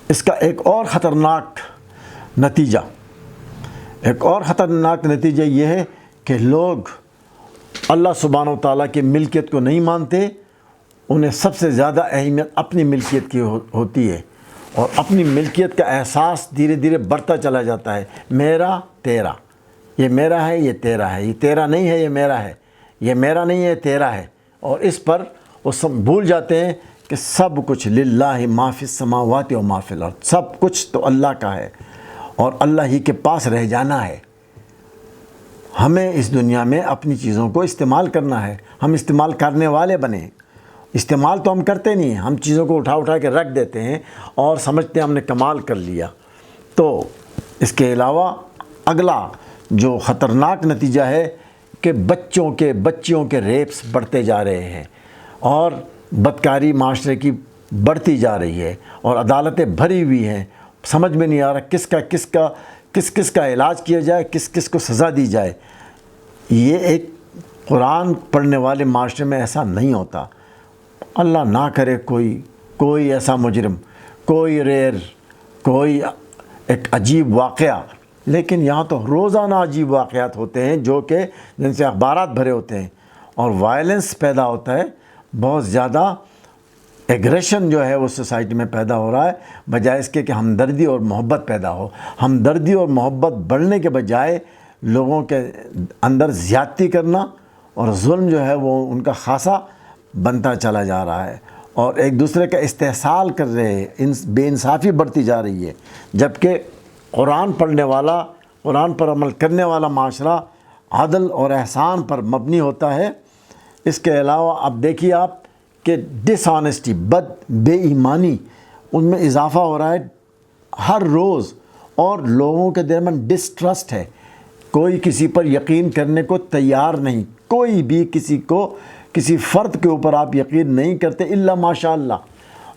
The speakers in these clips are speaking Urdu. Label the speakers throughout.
Speaker 1: اس کا ایک اور خطرناک نتیجہ یہ ہے کہ لوگ اللہ سبحانہ و تعالیٰ کی ملکیت کو نہیں مانتے. انہیں سب سے زیادہ اہمیت اپنی ملکیت کی ہوتی ہے، اور اپنی ملکیت کا احساس دھیرے دھیرے بڑھتا چلا جاتا ہے. میرا تیرا، یہ میرا ہے یہ تیرا ہے، یہ تیرا نہیں ہے یہ میرا ہے، یہ میرا نہیں ہے تیرا ہے. اور اس پر وہ سب بھول جاتے ہیں کہ سب کچھ للہ ما فی السماوات و ما فی الارض، سب کچھ تو اللہ کا ہے اور اللہ ہی کے پاس رہ جانا ہے. ہمیں اس دنیا میں اپنی چیزوں کو استعمال کرنا ہے. ہم استعمال کرنے والے بنیں. استعمال تو ہم کرتے نہیں ہیں، ہم چیزوں کو اٹھا کے رکھ دیتے ہیں اور سمجھتے ہیں ہم نے کمال کر لیا. تو اس کے علاوہ اگلا جو خطرناک نتیجہ ہے کہ بچیوں کے ریپس بڑھتے جا رہے ہیں، اور بدکاری معاشرے کی بڑھتی جا رہی ہے، اور عدالتیں بھری ہوئی ہیں. سمجھ میں نہیں آ رہا کس کا علاج کیا جائے، کس کو سزا دی جائے. یہ ایک قرآن پڑھنے والے معاشرے میں ایسا نہیں ہوتا. اللہ نہ کرے کوئی ایسا مجرم، کوئی ریئر، کوئی ایک عجیب واقعہ. لیکن یہاں تو روزانہ عجیب واقعات ہوتے ہیں جو کہ جن سے اخبارات بھرے ہوتے ہیں، اور وائلنس پیدا ہوتا ہے. بہت زیادہ ایگریشن جو ہے وہ سوسائٹی میں پیدا ہو رہا ہے، بجائے اس کے کہ ہمدردی اور محبت پیدا ہو. ہمدردی اور محبت بڑھنے کے بجائے لوگوں کے اندر زیادتی کرنا اور ظلم جو ہے وہ ان کا خاصا بنتا چلا جا رہا ہے، اور ایک دوسرے کا استحصال کر رہے ہیں. بے انصافی بڑھتی جا رہی ہے. جبکہ قرآن پڑھنے والا، قرآن پر عمل کرنے والا معاشرہ عدل اور احسان پر مبنی ہوتا ہے. اس کے علاوہ اب دیکھیے آپ کہ ڈس آنیسٹی، بے ایمانی، ان میں اضافہ ہو رہا ہے ہر روز، اور لوگوں کے درمیان ڈسٹرسٹ ہے. کوئی کسی پر یقین کرنے کو تیار نہیں. کوئی بھی کسی فرد کے اوپر آپ یقین نہیں کرتے الا ماشاء اللہ.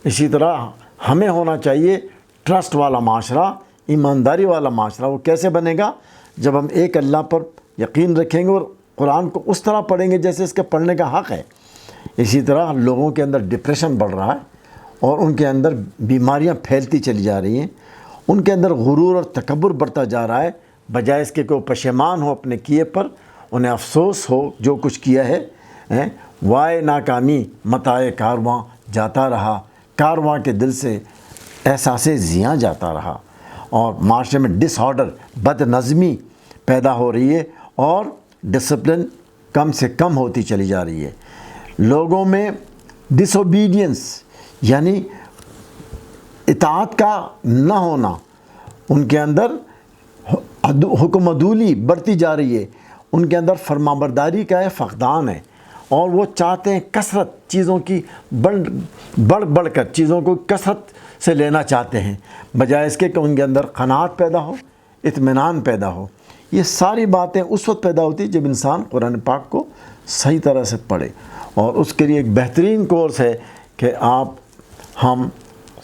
Speaker 1: اسی طرح ہمیں ہونا چاہیے ٹرسٹ والا معاشرہ، ایمانداری والا معاشرہ. وہ کیسے بنے گا؟ جب ہم ایک اللہ پر یقین رکھیں گے اور قرآن کو اس طرح پڑھیں گے جیسے اس کے پڑھنے کا حق ہے. اسی طرح لوگوں کے اندر ڈپریشن بڑھ رہا ہے، اور ان کے اندر بیماریاں پھیلتی چلی جا رہی ہیں. ان کے اندر غرور اور تکبر بڑھتا جا رہا ہے، بجائے اس کے کہ وہ پشیمان ہو اپنے کیے پر، انہیں افسوس ہو جو کچھ کیا ہے. وائے ناکامی متاع کارواں جاتا رہا، کارواں کے دل سے احساس زیاں جاتا رہا. اور معاشرے میں ڈس آرڈر، بد نظمی پیدا ہو رہی ہے، اور ڈسپلن کم سے کم ہوتی چلی جا رہی ہے. لوگوں میں ڈس اوبیڈینس یعنی اطاعت کا نہ ہونا، ان کے اندر حکم عدولی بڑھتی جا رہی ہے. ان کے اندر فرمانبرداری کا فقدان ہے، اور وہ چاہتے ہیں کثرت، چیزوں کی بڑھ کر چیزوں کو کثرت سے لینا چاہتے ہیں، بجائے اس کے کہ ان کے اندر قناعت پیدا ہو، اطمینان پیدا ہو. یہ ساری باتیں اس وقت پیدا ہوتی جب انسان قرآن پاک کو صحیح طرح سے پڑھے. اور اس کے لیے ایک بہترین کورس ہے کہ ہم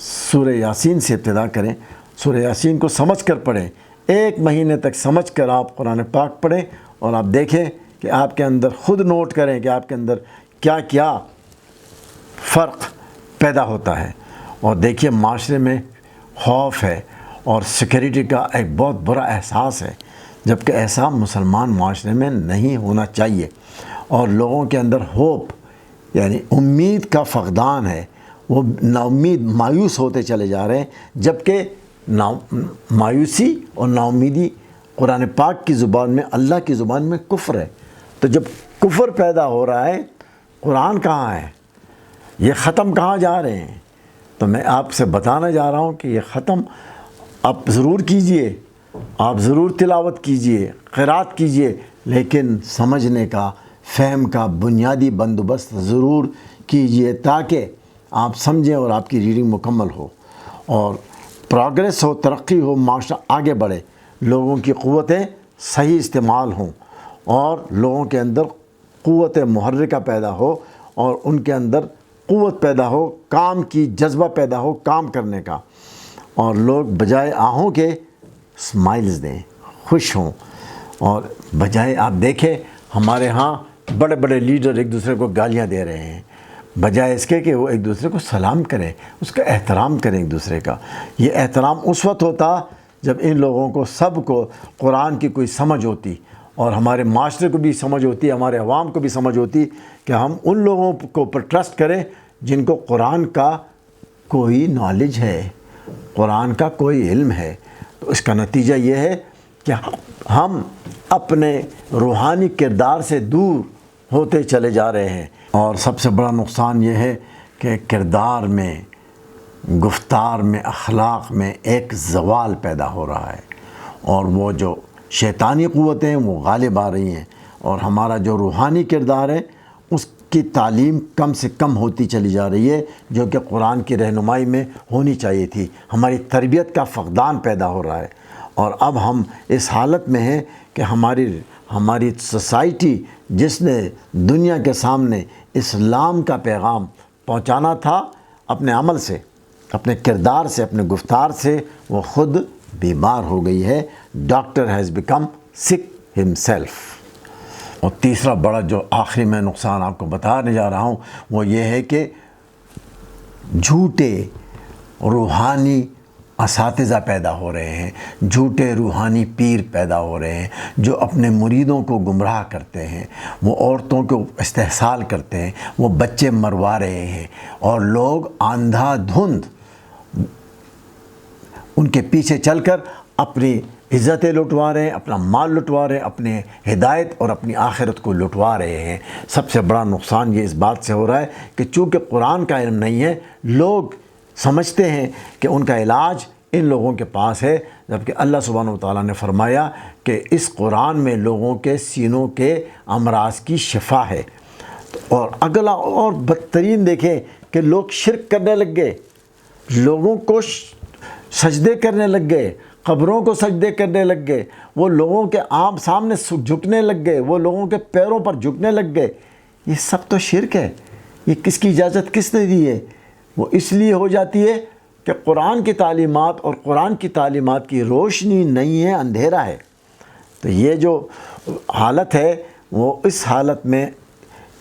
Speaker 1: سورہ یاسین سے ابتدا کریں. سورہ یاسین کو سمجھ کر پڑھیں. 1 مہینے تک سمجھ کر آپ قرآن پاک پڑھیں، اور آپ دیکھیں کہ آپ کے اندر، خود نوٹ کریں کہ آپ کے اندر کیا کیا فرق پیدا ہوتا ہے. اور دیکھیے معاشرے میں خوف ہے اور سیکیورٹی کا ایک بہت برا احساس ہے، جبکہ ایسا مسلمان معاشرے میں نہیں ہونا چاہیے. اور لوگوں کے اندر ہوپ یعنی امید کا فقدان ہے. وہ نا امید، مایوس ہوتے چلے جا رہے ہیں، جبکہ مایوسی اور نا امیدی قرآن پاک کی زبان میں، اللہ کی زبان میں کفر ہے. تو جب کفر پیدا ہو رہا ہے، قرآن کہاں ہے؟ یہ ختم کہاں جا رہے ہیں؟ تو میں آپ سے بتانا جا رہا ہوں کہ یہ ختم آپ ضرور کیجئے، آپ ضرور تلاوت کیجئے، قرات کیجئے، لیکن سمجھنے کا، فہم کا بنیادی بندوبست ضرور کیجئے، تاکہ آپ سمجھیں اور آپ کی ریڈنگ مکمل ہو، اور پروگریس ہو، ترقی ہو، معاشرہ آگے بڑھے، لوگوں کی قوتیں صحیح استعمال ہوں، اور لوگوں کے اندر قوت محرکہ پیدا ہو، اور ان کے اندر قوت پیدا ہو، کام کی جذبہ پیدا ہو، کام کرنے کا. اور لوگ بجائے آہوں کے اسمائلز دیں، خوش ہوں. اور بجائے آپ دیکھیں ہمارے ہاں بڑے بڑے لیڈر ایک دوسرے کو گالیاں دے رہے ہیں، بجائے اس کے کہ وہ ایک دوسرے کو سلام کریں، اس کا احترام کریں ایک دوسرے کا۔ یہ احترام اس وقت ہوتا جب ان لوگوں کو سب کو قرآن کی کوئی سمجھ ہوتی، اور ہمارے معاشرے کو بھی سمجھ ہوتی، ہمارے عوام کو بھی سمجھ ہوتی کہ ہم ان لوگوں کو پر ٹرسٹ کریں جن کو قرآن کا کوئی نالج ہے، قرآن کا کوئی علم ہے۔ تو اس کا نتیجہ یہ ہے کہ ہم اپنے روحانی کردار سے دور ہوتے چلے جا رہے ہیں، اور سب سے بڑا نقصان یہ ہے کہ کردار میں، گفتار میں، اخلاق میں ایک زوال پیدا ہو رہا ہے، اور وہ جو شیطانی قوتیں وہ غالب آ رہی ہیں، اور ہمارا جو روحانی کردار ہے اس کی تعلیم کم سے کم ہوتی چلی جا رہی ہے، جو کہ قرآن کی رہنمائی میں ہونی چاہیے تھی۔ ہماری تربیت کا فقدان پیدا ہو رہا ہے، اور اب ہم اس حالت میں ہیں کہ ہماری سوسائٹی جس نے دنیا کے سامنے اسلام کا پیغام پہنچانا تھا، اپنے عمل سے، اپنے کردار سے، اپنے گفتار سے وہ خود بیمار ہو گئی ہے۔ ڈاکٹر ہیز بیکم سک ہمسیلف۔ اور تیسرا بڑا جو آخری میں نقصان آپ کو بتانے جا رہا ہوں وہ یہ ہے کہ جھوٹے روحانی اساتذہ پیدا ہو رہے ہیں، جھوٹے روحانی پیر پیدا ہو رہے ہیں جو اپنے مریدوں کو گمراہ کرتے ہیں، وہ عورتوں کو استحصال کرتے ہیں، وہ بچے مروا رہے ہیں، اور لوگ اندھا دھند ان کے پیچھے چل کر اپنی عزتیں لٹوا رہے ہیں، اپنا مال لٹوا رہے ہیں، اپنے ہدایت اور اپنی آخرت کو لٹوا رہے ہیں۔ سب سے بڑا نقصان یہ اس بات سے ہو رہا ہے کہ چونکہ قرآن کا علم نہیں ہے، لوگ سمجھتے ہیں کہ ان کا علاج ان لوگوں کے پاس ہے، جبکہ اللہ سبحانہ وتعالیٰ نے فرمایا کہ اس قرآن میں لوگوں کے سینوں کے امراض کی شفا ہے۔ اور اگلا اور بدترین دیکھیں کہ لوگ شرک کرنے لگ گئے، لوگوں کو سجدے کرنے لگ گئے، قبروں کو سجدے کرنے لگ گئے، وہ لوگوں کے عام سامنے جھکنے لگ گئے، وہ لوگوں کے پیروں پر جھکنے لگ گئے۔ یہ سب تو شرک ہے۔ یہ کس کی اجازت کس نے دی ہے؟ وہ اس لیے ہو جاتی ہے کہ قرآن کی تعلیمات اور قرآن کی تعلیمات کی روشنی نہیں ہے، اندھیرا ہے۔ تو یہ جو حالت ہے وہ اس حالت میں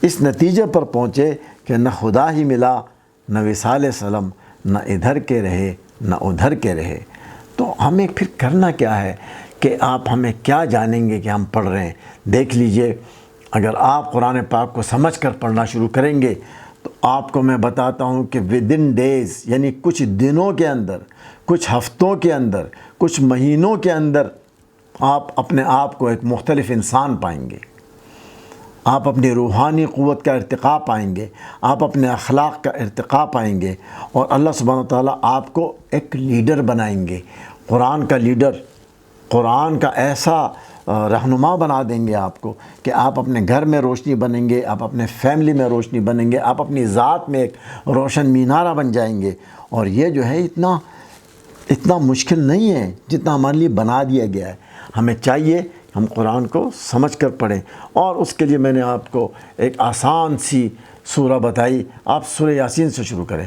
Speaker 1: اس نتیجے پر پہنچے کہ نہ خدا ہی ملا، نہ وصال سلم، نہ ادھر کے رہے نہ ادھر کے رہے۔ تو ہمیں پھر کرنا کیا ہے کہ آپ ہمیں کیا جانیں گے کہ ہم پڑھ رہے ہیں؟ دیکھ لیجئے، اگر آپ قرآن پاک کو سمجھ کر پڑھنا شروع کریں گے تو آپ کو میں بتاتا ہوں کہ ودن ڈیز، یعنی کچھ دنوں کے اندر، کچھ ہفتوں کے اندر، کچھ مہینوں کے اندر آپ اپنے آپ کو ایک مختلف انسان پائیں گے، آپ اپنی روحانی قوت کا ارتقاء پائیں گے، آپ اپنے اخلاق کا ارتقاء پائیں گے، اور اللہ سبحانہ وتعالیٰ آپ کو ایک لیڈر بنائیں گے، قرآن کا لیڈر، قرآن کا ایسا رہنما بنا دیں گے آپ کو کہ آپ اپنے گھر میں روشنی بنیں گے، آپ اپنے فیملی میں روشنی بنیں گے، آپ اپنی ذات میں ایک روشن مینارہ بن جائیں گے۔ اور یہ جو ہے اتنا مشکل نہیں ہے جتنا ہمارے لیے بنا دیا گیا ہے۔ ہمیں چاہیے ہم قرآن کو سمجھ کر پڑھیں، اور اس کے لیے میں نے آپ کو ایک آسان سی سورہ بتائی۔ آپ سورہ یاسین سے شروع کریں،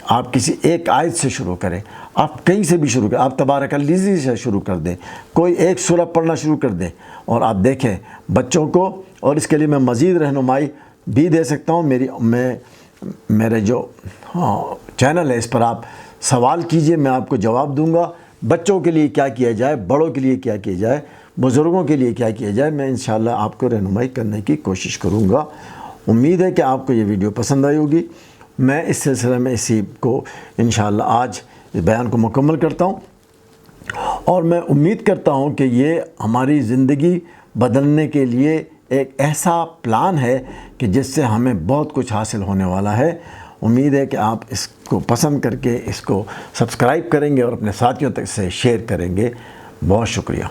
Speaker 1: آپ کسی ایک آیت سے شروع کریں، آپ کہیں سے بھی شروع کریں، آپ تبارک الذی سے شروع کر دیں، کوئی ایک سورہ پڑھنا شروع کر دیں، اور آپ دیکھیں بچوں کو۔ اور اس کے لیے میں مزید رہنمائی بھی دے سکتا ہوں، میرے جو چینل ہے اس پر آپ سوال کیجئے، میں آپ کو جواب دوں گا۔ بچوں کے لیے کیا کیا جائے، بڑوں کے لیے کیا کیا جائے، بزرگوں کے لیے کیا کیا جائے، میں انشاءاللہ آپ کو رہنمائی کرنے کی کوشش کروں گا۔ امید ہے کہ آپ کو یہ ویڈیو پسند آئی ہوگی۔ میں اس سلسلے میں اسی کو انشاءاللہ آج اس بیان کو مکمل کرتا ہوں، اور میں امید کرتا ہوں کہ یہ ہماری زندگی بدلنے کے لیے ایک ایسا پلان ہے کہ جس سے ہمیں بہت کچھ حاصل ہونے والا ہے۔ امید ہے کہ آپ اس کو پسند کر کے اس کو سبسکرائب کریں گے اور اپنے ساتھیوں تک سے شیئر کریں گے۔ بہت شکریہ۔